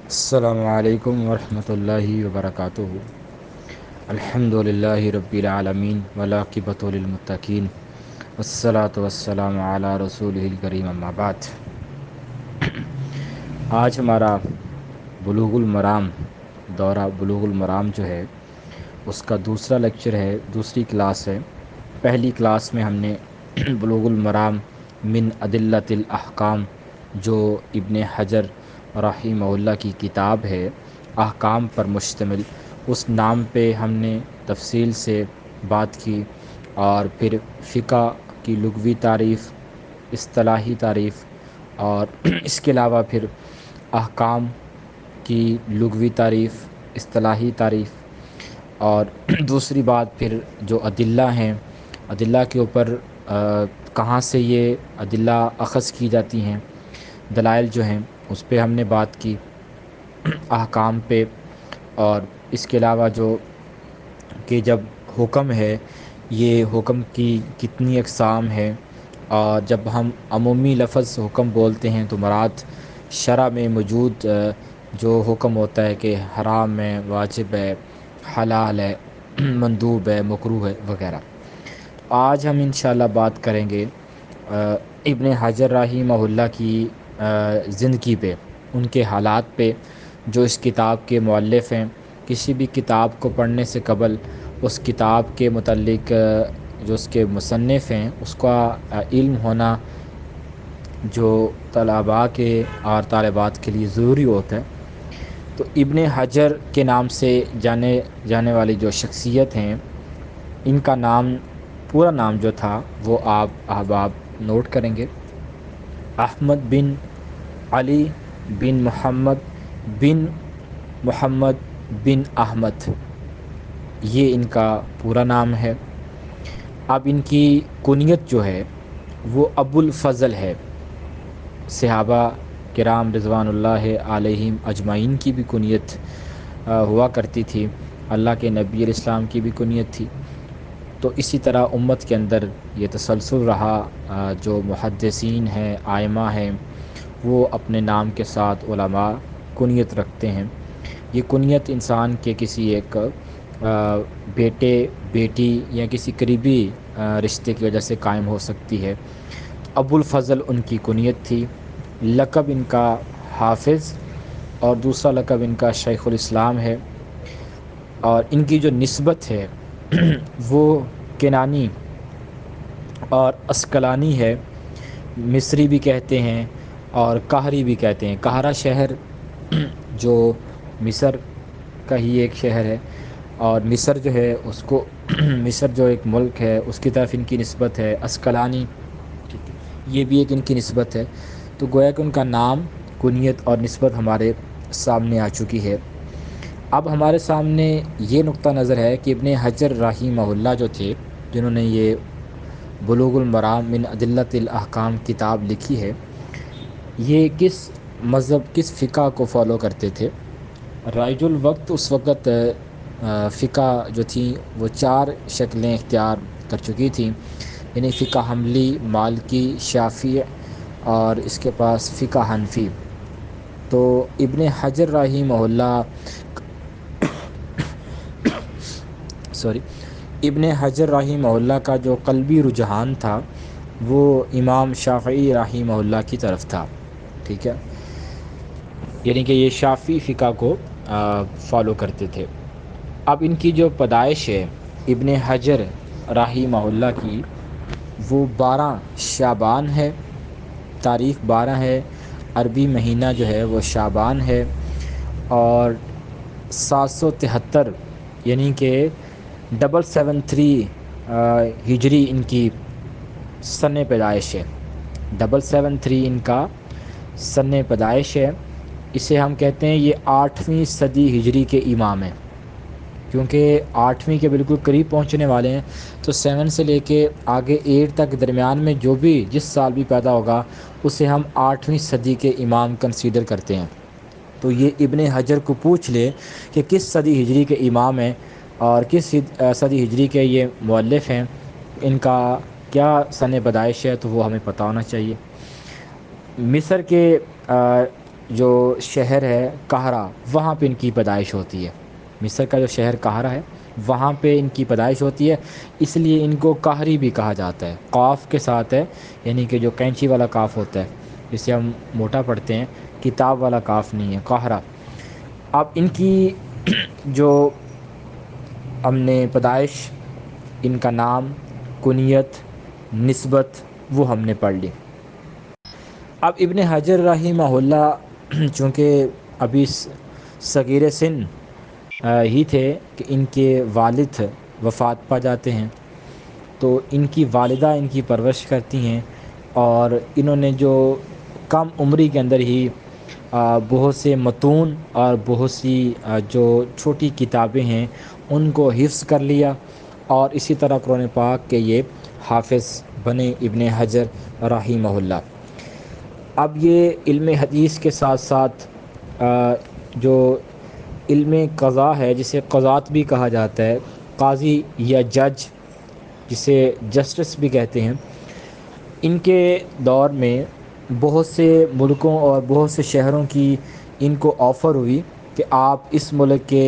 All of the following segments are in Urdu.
السلام علیکم ورحمۃ اللہ وبرکاتہ۔ الحمد للہ رب العالمین والعاقبۃ للمتقین والصلاة والسلام علی رسولہ الکریم، اما بعد۔ آج ہمارا بلوغ المرام دورہ بلوغ المرام جو ہے اس کا دوسرا لیکچر ہے، دوسری کلاس ہے۔ پہلی کلاس میں ہم نے بلوغ المرام من ادلۃ الاحکام جو ابن حجر رحمہ اللہ کی کتاب ہے، احکام پر مشتمل، اس نام پہ ہم نے تفصیل سے بات کی، اور پھر فقہ کی لغوی تعریف، اصطلاحی تعریف، اور اس کے علاوہ پھر احکام کی لغوی تعریف، اصطلاحی تعریف، اور دوسری بات پھر جو ادلہ ہیں، ادلہ کے اوپر کہاں سے یہ ادلہ اخذ کی جاتی ہیں، دلائل جو ہیں اس پہ ہم نے بات کی، احکام پہ، اور اس کے علاوہ جو کہ جب حکم ہے، یہ حکم کی کتنی اقسام ہے، اور جب ہم عمومی لفظ حکم بولتے ہیں تو مراد شرع میں موجود جو حکم ہوتا ہے کہ حرام ہے، واجب ہے، حلال ہے، مندوب ہے، مکروہ ہے وغیرہ۔ آج ہم انشاءاللہ بات کریں گے ابن حجر رحمہ اللہ کی زندگی پہ، ان کے حالات پہ، جو اس کتاب کے مؤلف ہیں۔ کسی بھی کتاب کو پڑھنے سے قبل اس کتاب کے متعلق جو اس کے مصنف ہیں اس کا علم ہونا جو طلباء کے اور طالبات کے لیے ضروری ہوتا ہے۔ تو ابن حجر کے نام سے جانے جانے والی جو شخصیت ہیں، ان کا نام، پورا نام جو تھا وہ آپ احباب نوٹ کریں گے: احمد بن علی بن بن محمد بن احمد، یہ ان کا پورا نام ہے۔ اب ان کی کنیت جو ہے وہ ابو الفضل ہے۔ صحابہ کرام رضوان اللہ علیہم اجمعین کی بھی کنیت ہوا کرتی تھی، اللہ کے نبی علیہ السلام کی بھی کنیت تھی۔ تو اسی طرح امت کے اندر یہ تسلسل رہا، جو محدثین ہیں، ائمہ ہیں، وہ اپنے نام کے ساتھ علماء کنیت رکھتے ہیں۔ یہ کنیت انسان کے کسی ایک بیٹے، بیٹی یا کسی قریبی رشتے کی وجہ سے قائم ہو سکتی ہے۔ ابو الفضل ان کی کنیت تھی۔ لقب ان کا حافظ، اور دوسرا لقب ان کا شیخ الاسلام ہے، اور ان کی جو نسبت ہے وہ کنانی اور اسقلانی ہے۔ مصری بھی کہتے ہیں اور قہری بھی کہتے ہیں۔ قاہرہ شہر جو مصر کا ہی ایک شہر ہے، اور مصر جو ہے اس کو مصر جو ایک ملک ہے اس کی طرف ان کی نسبت ہے۔ اسقلانی یہ بھی ایک ان کی نسبت ہے۔ تو گویا کہ ان کا نام، کنیت اور نسبت ہمارے سامنے آ چکی ہے۔ اب ہمارے سامنے یہ نقطہ نظر ہے کہ ابن حجر رحمہ اللہ جو تھے، جنہوں نے یہ بلوغ المرام من ادلۃ الاحکام کتاب لکھی ہے، یہ کس مذہب، کس فقہ کو فالو کرتے تھے۔ رائج الوقت اس وقت فقہ جو تھیں وہ 4 شکلیں اختیار کر چکی تھیں، یعنی فقہ حنبلی، مالکی، شافعی، اور اس کے پاس فقہ حنفی۔ تو ابن حجر رحمہ اللہ ابن حجر رحمہ اللہ کا جو قلبی رجحان تھا وہ امام شافعی رحمہ اللہ کی طرف تھا، ٹھیک ہے، یعنی کہ یہ شافعی فقہ کو فالو کرتے تھے۔ اب ان کی جو پیدائش ہے ابن حجر رحمہ اللہ کی، وہ 12 شعبان ہے، تاریخ 12 ہے، عربی مہینہ جو ہے وہ شعبان ہے، اور 773 یعنی کہ 773 ہجری ان کی سن پیدائش ہے۔ 773 ان کا سن پیدائش ہے۔ اسے ہم کہتے ہیں یہ 8ویں صدی ہجری کے امام ہیں، کیونکہ 8ویں کے بالکل قریب پہنچنے والے ہیں۔ تو 7 سے لے کے آگے 8 تک درمیان میں جو بھی جس سال بھی پیدا ہوگا اسے ہم 8ویں صدی کے امام کنسیڈر کرتے ہیں۔ تو یہ ابن حجر کو پوچھ لے کہ کس صدی ہجری کے امام ہیں اور کس صدی ہجری کے یہ مؤلف ہیں، ان کا کیا سن پیدائش ہے، تو وہ ہمیں پتہ ہونا چاہیے۔ مصر کے جو شہر ہے قاہرہ، وہاں پہ ان کی پیدائش ہوتی ہے۔ مصر کا جو شہر قاہرہ ہے وہاں پہ ان کی پیدائش ہوتی ہے، اس لیے ان کو قاہری بھی کہا جاتا ہے، قاف کے ساتھ ہے، یعنی کہ جو کینچی والا قاف ہوتا ہے جسے ہم موٹا پڑھتے ہیں، کتاب والا قاف نہیں ہے، قاہرہ۔ اب ان کی جو ہم نے پیدائش، ان کا نام، کنیت، نسبت، وہ ہم نے پڑھ لی۔ اب ابن حجر رحمہ اللہ چونکہ ابھی صغیر سن ہی تھے کہ ان کے والد وفات پا جاتے ہیں، تو ان کی والدہ ان کی پرورش کرتی ہیں، اور انہوں نے جو کم عمری کے اندر ہی بہت سے متون اور بہت سی جو چھوٹی کتابیں ہیں ان کو حفظ کر لیا، اور اسی طرح قرآن پاک کے یہ حافظ بنے ابن حجر رحمہ اللہ۔ اب یہ علم حدیث کے ساتھ ساتھ جو علم قضاء ہے، جسے قضات بھی کہا جاتا ہے، قاضی یا جج جسے جسٹس بھی کہتے ہیں، ان کے دور میں بہت سے ملکوں اور بہت سے شہروں کی ان کو آفر ہوئی کہ آپ اس ملک کے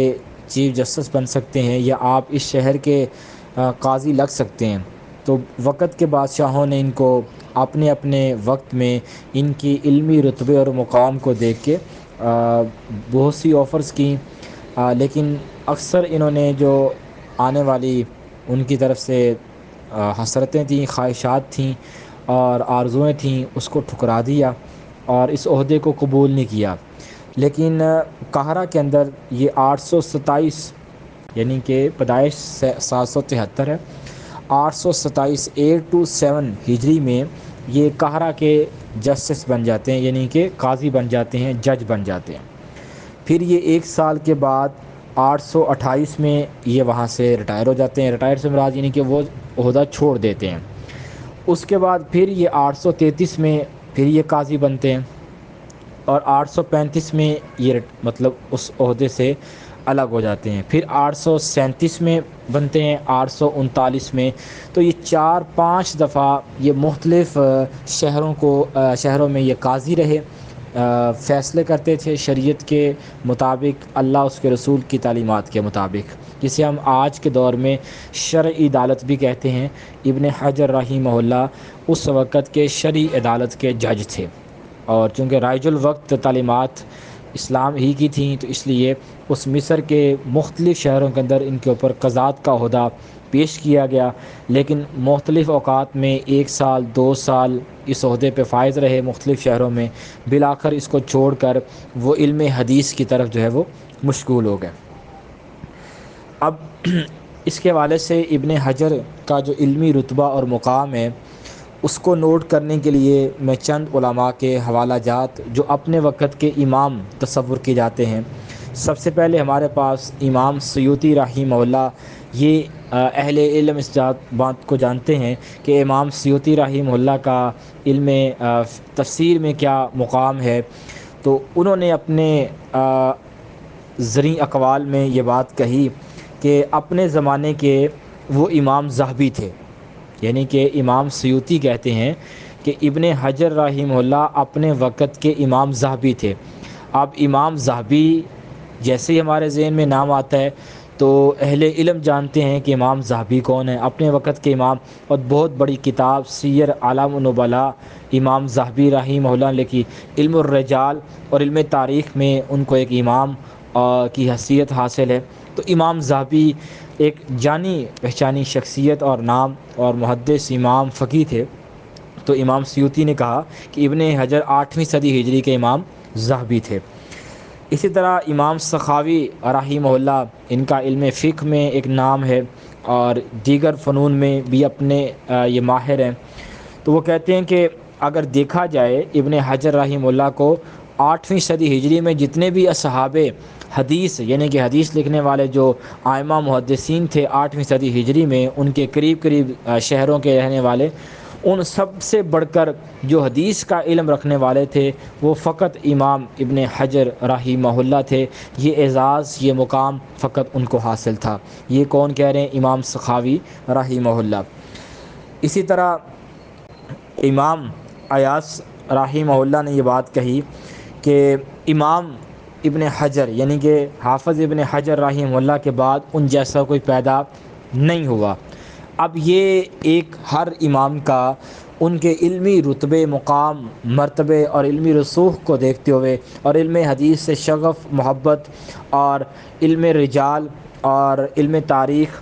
چیف جسٹس بن سکتے ہیں یا آپ اس شہر کے قاضی لگ سکتے ہیں۔ تو وقت کے بادشاہوں نے ان کو اپنے اپنے وقت میں ان کی علمی رتبے اور مقام کو دیکھ کے بہت سی آفرز کیں، لیکن اکثر انہوں نے جو آنے والی ان کی طرف سے حسرتیں تھیں، خواہشات تھیں اور آرزوئیں تھیں، اس کو ٹھکرا دیا اور اس عہدے کو قبول نہیں کیا۔ لیکن قاہرہ کے اندر یہ 827، یعنی کہ پیدائش 773 ہے، 827 827 ہجری میں یہ قاہرہ کے جسٹس بن جاتے ہیں، یعنی کہ قاضی بن جاتے ہیں، جج بن جاتے ہیں۔ پھر یہ 1 سال کے بعد 828 میں یہ وہاں سے ریٹائر ہو جاتے ہیں۔ ریٹائر سے مراد یعنی کہ وہ عہدہ چھوڑ دیتے ہیں۔ اس کے بعد پھر یہ 833 میں پھر یہ قاضی بنتے ہیں، اور 835 میں یہ مطلب اس عہدے سے الگ ہو جاتے ہیں۔ پھر 837 میں بنتے ہیں، 839 میں۔ تو یہ 4-5 دفعہ یہ مختلف شہروں میں یہ قاضی رہے، فیصلے کرتے تھے شریعت کے مطابق، اللہ اس کے رسول کی تعلیمات کے مطابق، جسے ہم آج کے دور میں شرعی عدالت بھی کہتے ہیں۔ ابن حجر رحمہ اللہ اس وقت کے شرعی عدالت کے جج تھے، اور چونکہ رائج الوقت تعلیمات اسلام ہی کی تھیں، تو اس لیے اس مصر کے مختلف شہروں کے اندر ان کے اوپر قضات کا عہدہ پیش کیا گیا، لیکن مختلف اوقات میں 1 سال 2 سال اس عہدے پہ فائز رہے مختلف شہروں میں، بالآخر اس کو چھوڑ کر وہ علم حدیث کی طرف جو ہے وہ مشغول ہو گئے۔ اب اس کے حوالے سے ابن حجر کا جو علمی رتبہ اور مقام ہے اس کو نوٹ کرنے کے لیے میں چند علماء کے حوالہ جات جو اپنے وقت کے امام تصور کیے جاتے ہیں۔ سب سے پہلے ہمارے پاس امام سیوطی رحمہ اللہ، یہ اہل علم اس بات کو جانتے ہیں کہ امام سیوطی رحمہ اللہ کا علم تفسیر میں کیا مقام ہے، تو انہوں نے اپنے زرعی اقوال میں یہ بات کہی کہ اپنے زمانے کے وہ امام ذہبی تھے، یعنی کہ امام سیوطی کہتے ہیں کہ ابن حجر رحمہ اللہ اپنے وقت کے امام ذہبی تھے۔ اب امام ذہبی جیسے ہی ہمارے ذہن میں نام آتا ہے تو اہل علم جانتے ہیں کہ امام ذہبی کون ہے، اپنے وقت کے امام، اور بہت بڑی کتاب سیر اعلام النبلاء امام ذہبی رحمہ اللہ نے لکھی۔ علم الرجال اور علم تاریخ میں ان کو ایک امام کی حیثیت حاصل ہے۔ تو امام ذہبی ایک جانی پہچانی شخصیت اور نام اور محدث امام فقیہ تھے۔ تو امام سیوطی نے کہا کہ ابن حجر 8ویں صدی ہجری کے امام ذہبی تھے۔ اسی طرح امام سخاوی رحمہ اللہ، ان کا علم فقہ میں ایک نام ہے اور دیگر فنون میں بھی اپنے یہ ماہر ہیں۔ تو وہ کہتے ہیں کہ اگر دیکھا جائے ابن حجر رحمہ اللہ کو 8ویں صدی ہجری میں جتنے بھی اصحاب حدیث، یعنی کہ حدیث لکھنے والے جو ائمہ محدثین تھے 8ویں صدی ہجری میں، ان کے قریب قریب شہروں کے رہنے والے، ان سب سے بڑھ کر جو حدیث کا علم رکھنے والے تھے وہ فقط امام ابن حجر رحمہ اللہ تھے۔ یہ اعزاز، یہ مقام فقط ان کو حاصل تھا۔ یہ کون کہہ رہے ہیں؟ امام سخاوی رحمہ اللہ۔ اسی طرح امام ایاس رحمہ اللہ نے یہ بات کہی کہ امام ابن حجر یعنی کہ حافظ ابن حجر رحمہ اللہ کے بعد ان جیسا کوئی پیدا نہیں ہوا۔ اب یہ ایک ہر امام کا ان کے علمی رتبے، مقام، مرتبے اور علمی رسوخ کو دیکھتے ہوئے اور علم حدیث سے شغف، محبت اور علم رجال اور علم تاریخ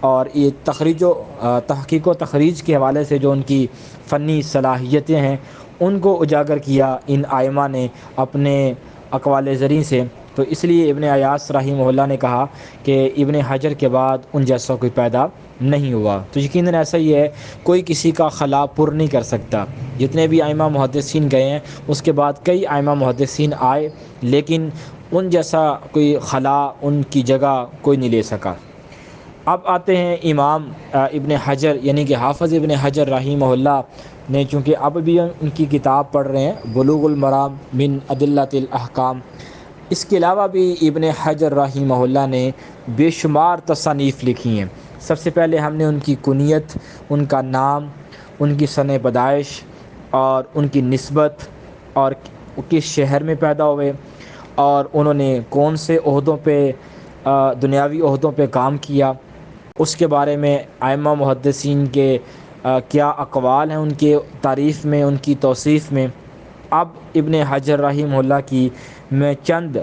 اور یہ تحقیق و تخریج کے حوالے سے جو ان کی فنی صلاحیتیں ہیں ان کو اجاگر کیا ان ائمہ نے اپنے اقوال زریں سے۔ تو اس لیے ابن عیاض رحمہ اللہ نے کہا کہ ابن حجر کے بعد ان جیسا کوئی پیدا نہیں ہوا۔ تو یقیناً ایسا ہی ہے، کوئی کسی کا خلا پر نہیں کر سکتا۔ جتنے بھی ائمہ محدثین گئے ہیں اس کے بعد کئی ائمہ محدثین آئے، لیکن ان جیسا کوئی خلا، ان کی جگہ کوئی نہیں لے سکا۔ اب آتے ہیں امام ابن حجر یعنی کہ حافظ ابن حجر رحمہ اللہ نے، چونکہ اب بھی ان کی کتاب پڑھ رہے ہیں بلوغ المرام من ادلۃ الاحکام، اس کے علاوہ بھی ابن حجر رحمہ اللہ نے بے شمار تصانیف لکھی ہیں۔ سب سے پہلے ہم نے ان کی کنیت، ان کا نام، ان کی سن پیدائش اور ان کی نسبت اور کس شہر میں پیدا ہوئے اور انہوں نے کون سے عہدوں پہ دنیاوی عہدوں پہ کام کیا، اس کے بارے میں ائمہ محدثین کے کیا اقوال ہیں ان کے تعریف میں، ان کی توصیف میں۔ اب ابن حجر رحمہ اللہ کی میں چند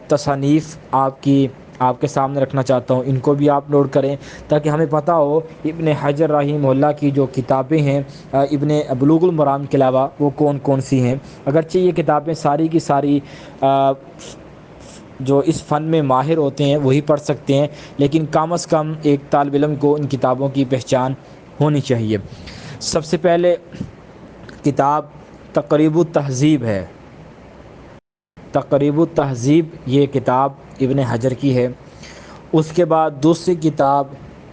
تصانیف آپ کے سامنے رکھنا چاہتا ہوں، ان کو بھی آپ نوٹ کریں تاکہ ہمیں پتہ ہو ابن حجر رحمہ اللہ کی جو کتابیں ہیں ابن بلوغ المرام کے علاوہ وہ کون کون سی ہیں۔ اگرچہ یہ کتابیں ساری کی ساری جو اس فن میں ماہر ہوتے ہیں وہی پڑھ سکتے ہیں، لیکن کم از کم ایک طالب علم کو ان کتابوں کی پہچان ہونی چاہیے۔ سب سے پہلے کتاب تقریب التہذیب ہے۔ تقریب التہذیب یہ کتاب ابن حجر کی ہے۔ اس کے بعد دوسری کتاب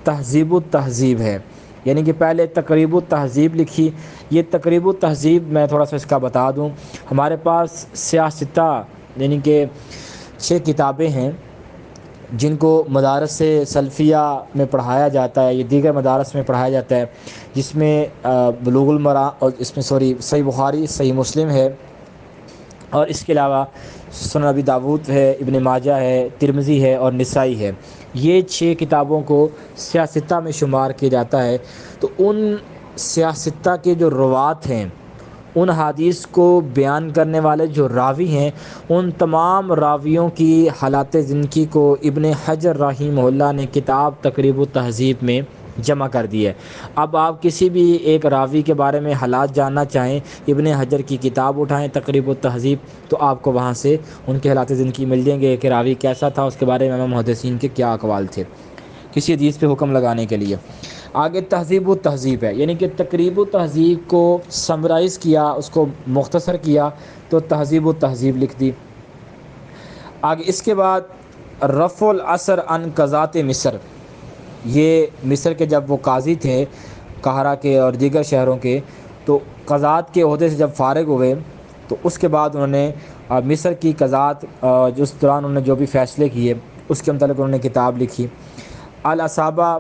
تہذیب التہذیب ہے، یعنی کہ پہلے تقریب التہذیب لکھی۔ یہ تقریب التہذیب میں تھوڑا سا اس کا بتا دوں، ہمارے پاس سیاستہ یعنی کہ 6 کتابیں ہیں جن کو مدارس سلفیہ میں پڑھایا جاتا ہے، یہ دیگر مدارس میں پڑھایا جاتا ہے، جس میں بلوغ المرام اور صحیح بخاری، صحیح مسلم ہے، اور اس کے علاوہ سنن ابی داؤد ہے، ابن ماجہ ہے، ترمذی ہے اور نسائی ہے۔ یہ 6 کتابوں کو سیاستہ میں شمار کیا جاتا ہے۔ تو ان سیاستہ کے جو روات ہیں، ان حدیث کو بیان کرنے والے جو راوی ہیں، ان تمام راویوں کی حالات زندگی کو ابن حجر رحمہ اللہ نے کتاب تقریب التہذیب میں جمع کر دی ہے۔ اب آپ کسی بھی ایک راوی کے بارے میں حالات جاننا چاہیں، ابن حجر کی کتاب اٹھائیں تقریب التہذیب، تو آپ کو وہاں سے ان کے حالات زندگی مل جائیں گے کہ راوی کیسا تھا، اس کے بارے میں محدثین کے کیا اقوال تھے کسی حدیث پہ حکم لگانے کے لیے۔ آگے تہذیب و تہذیب ہے، یعنی کہ تقریب و تہذیب کو سمرائز کیا، اس کو مختصر کیا تو تہذیب و تہذیب لکھ دی۔ آگے اس کے بعد رفع الاثر عن قضات مصر، یہ مصر کے جب وہ قاضی تھے قاہرہ کے اور دیگر شہروں کے، تو قضات کے عہدے سے جب فارغ ہوئے تو اس کے بعد انہوں نے مصر کی قضات جس دوران انہوں نے جو بھی فیصلے کیے اس کے متعلق انہوں نے کتاب لکھی۔ الاصابہ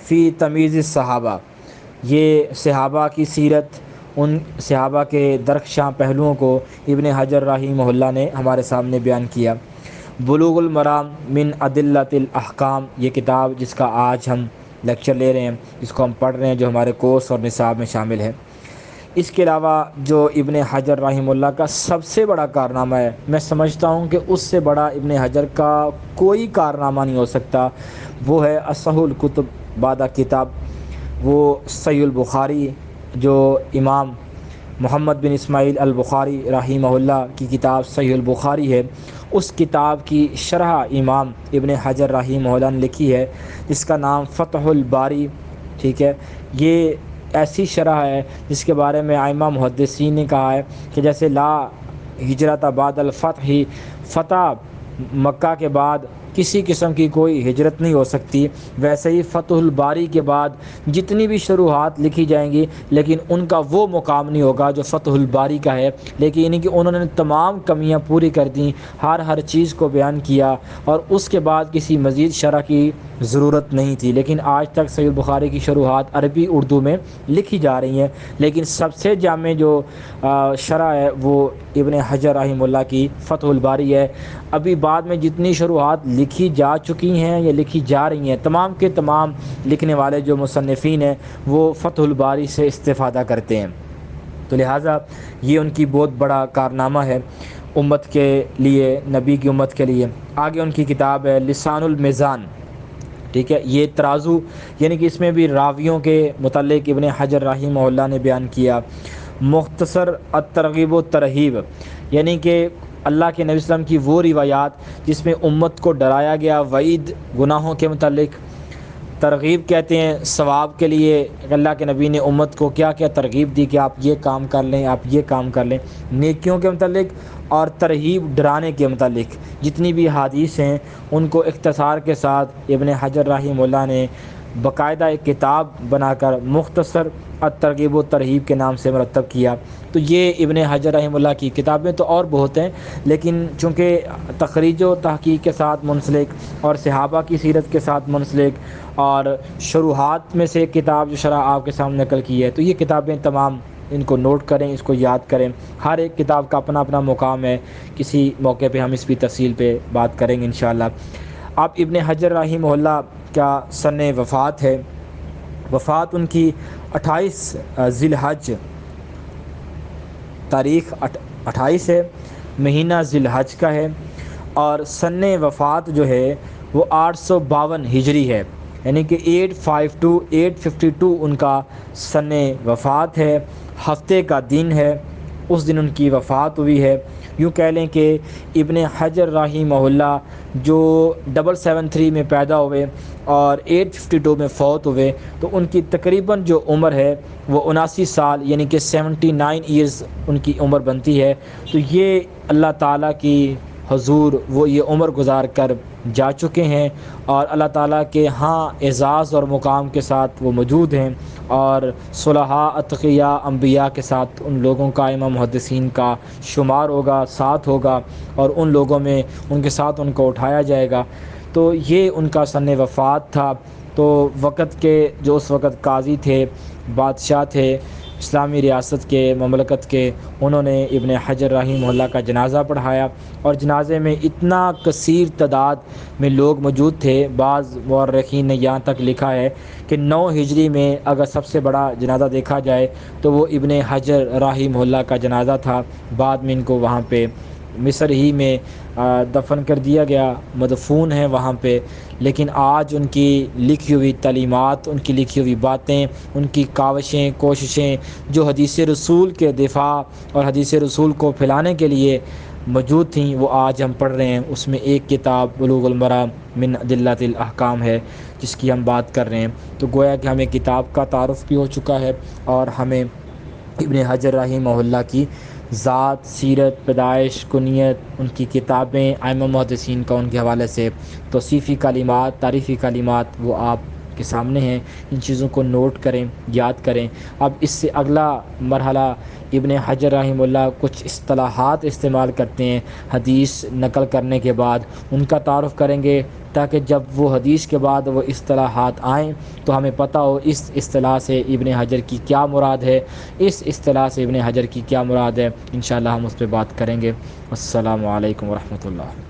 فی تمیز الصحابہ، یہ صحابہ کی سیرت، ان صحابہ کے درخشاں پہلوؤں کو ابن حجر رحمہ اللہ نے ہمارے سامنے بیان کیا۔ بلوغ المرام من ادلۃ الاحکام، یہ کتاب جس کا آج ہم لیکچر لے رہے ہیں، جس کو ہم پڑھ رہے ہیں، جو ہمارے کورس اور نصاب میں شامل ہے۔ اس کے علاوہ جو ابن حجر رحمہ اللہ کا سب سے بڑا کارنامہ ہے، میں سمجھتا ہوں کہ اس سے بڑا ابن حجر کا کوئی کارنامہ نہیں ہو سکتا، وہ ہے اصح الکتب بعد کتاب، وہ صحیح البخاری، جو امام محمد بن اسماعیل البخاری رحمہ اللہ کی کتاب صحیح البخاری ہے، اس کتاب کی شرح امام ابن حجر رحمہ اللہ نے لکھی ہے جس کا نام فتح الباری، ٹھیک ہے۔ یہ ایسی شرح ہے جس کے بارے میں ائمہ محدثین نے کہا ہے کہ جیسے لا ہجرت بعد الفتح، فتح مکہ کے بعد کسی قسم کی کوئی ہجرت نہیں ہو سکتی، ویسے ہی فتح الباری کے بعد جتنی بھی شروحات لکھی جائیں گی لیکن ان کا وہ مقام نہیں ہوگا جو فتح الباری کا ہے، لیکن یعنی کہ انہوں نے تمام کمیاں پوری کر دیں، ہر چیز کو بیان کیا، اور اس کے بعد کسی مزید شرح کی ضرورت نہیں تھی۔ لیکن آج تک صحیح البخاری کی شروحات عربی اردو میں لکھی جا رہی ہیں، لیکن سب سے جامع جو شرح ہے وہ ابن حجر رحمہ اللہ کی فتح الباری ہے۔ ابھی بعد میں جتنی شروحات لکھی جا چکی ہیں یا لکھی جا رہی ہیں، تمام کے تمام لکھنے والے جو مصنفین ہیں وہ فتح الباری سے استفادہ کرتے ہیں، تو لہٰذا یہ ان کی بہت بڑا کارنامہ ہے امت کے لیے، نبی کی امت کے لیے۔ آگے ان کی کتاب ہے لسان المیزان، ٹھیک ہے، یہ ترازو، یعنی کہ اس میں بھی راویوں کے متعلق ابن حجر رحمہ اللہ نے بیان کیا۔ مختصر الترغیب و ترہیب، یعنی کہ اللہ کے نبی صلی اللہ علیہ وسلم کی وہ روایات جس میں امت کو ڈرایا گیا وعید گناہوں کے متعلق، ترغیب کہتے ہیں ثواب کے لیے، اللہ کے نبی نے امت کو کیا کیا ترغیب دی کہ آپ یہ کام کر لیں، آپ یہ کام کر لیں نیکیوں کے متعلق، اور ترہیب ڈرانے کے متعلق جتنی بھی حدیث ہیں ان کو اختصار کے ساتھ ابن حجر رحمہ اللہ نے باقاعدہ ایک کتاب بنا کر مختصر الترغیب و ترہیب کے نام سے مرتب کیا۔ تو یہ ابن حجر رحمہ اللہ کی کتابیں تو اور بہت ہیں، لیکن چونکہ تخریج و تحقیق کے ساتھ منسلک اور صحابہ کی سیرت کے ساتھ منسلک اور شروحات میں سے ایک کتاب جو شرح آپ کے سامنے نقل کی ہے، تو یہ کتابیں تمام ان کو نوٹ کریں، اس کو یاد کریں، ہر ایک کتاب کا اپنا اپنا مقام ہے، کسی موقع پہ ہم اس کی تفصیل پہ بات کریں گے انشاءاللہ۔ اب ابن حجر رحمہ اللہ کا سن وفات ہے، وفات ان کی 28 ذی الحج، تاریخ 28 ہے، مہینہ ذی الحج کا ہے، اور سن وفات جو ہے وہ 852 ہجری ہے، یعنی کہ 852 ان کا سن وفات ہے، ہفتے کا دن ہے، اس دن ان کی وفات ہوئی ہے۔ یوں کہہ لیں کہ ابن حجر رحمہ اللہ جو 773 میں پیدا ہوئے اور 852 میں فوت ہوئے، تو ان کی تقریباً جو عمر ہے وہ 79 سال، یعنی کہ 79 ایئرز ان کی عمر بنتی ہے۔ تو یہ اللہ تعالیٰ کی حضور وہ یہ عمر گزار کر جا چکے ہیں، اور اللہ تعالیٰ کے ہاں اعزاز اور مقام کے ساتھ وہ موجود ہیں، اور صلحاء، اتقیاء، انبیاء کے ساتھ ان لوگوں کا، امام محدثین کا شمار ہوگا، ساتھ ہوگا، اور ان لوگوں میں ان کے ساتھ ان کو اٹھایا جائے گا۔ تو یہ ان کا سن وفات تھا۔ تو وقت کے جو اس وقت قاضی تھے، بادشاہ تھے اسلامی ریاست کے، مملکت کے، انہوں نے ابن حجر رحمہ اللہ کا جنازہ پڑھایا، اور جنازے میں اتنا کثیر تعداد میں لوگ موجود تھے، بعض مورخین نے یہاں تک لکھا ہے کہ 9 ہجری میں اگر سب سے بڑا جنازہ دیکھا جائے تو وہ ابن حجر رحمہ اللہ کا جنازہ تھا۔ بعد میں ان کو وہاں پہ مصر ہی میں دفن کر دیا گیا، مدفون ہیں وہاں پہ، لیکن آج ان کی لکھی ہوئی تعلیمات، ان کی لکھی ہوئی باتیں، ان کی کاوشیں، کوششیں جو حدیث رسول کے دفاع اور حدیث رسول کو پھیلانے کے لیے موجود تھیں، وہ آج ہم پڑھ رہے ہیں۔ اس میں ایک کتاب بلوغ المرام من ادلۃ الاحکام ہے جس کی ہم بات کر رہے ہیں۔ تو گویا کہ ہمیں کتاب کا تعارف بھی ہو چکا ہے، اور ہمیں ابن حجر رحمہ اللہ کی ذات، سیرت، پیدائش، کنیت، ان کی کتابیں، ائمہ محدثین کا ان کے حوالے سے توصیفی کلمات، تعریفی کلمات وہ آپ کے سامنے ہیں۔ ان چیزوں کو نوٹ کریں، یاد کریں۔ اب اس سے اگلا مرحلہ ابن حجر رحمہ اللہ کچھ اصطلاحات استعمال کرتے ہیں حدیث نقل کرنے کے بعد، ان کا تعارف کریں گے، تاکہ جب وہ حدیث کے بعد وہ اصطلاحات آئیں تو ہمیں پتہ ہو اس اصطلاح سے ابن حجر کی کیا مراد ہے، اس اصطلاح سے ابن حجر کی کیا مراد ہے۔ انشاءاللہ ہم اس پہ بات کریں گے۔ السلام علیکم ورحمۃ اللہ۔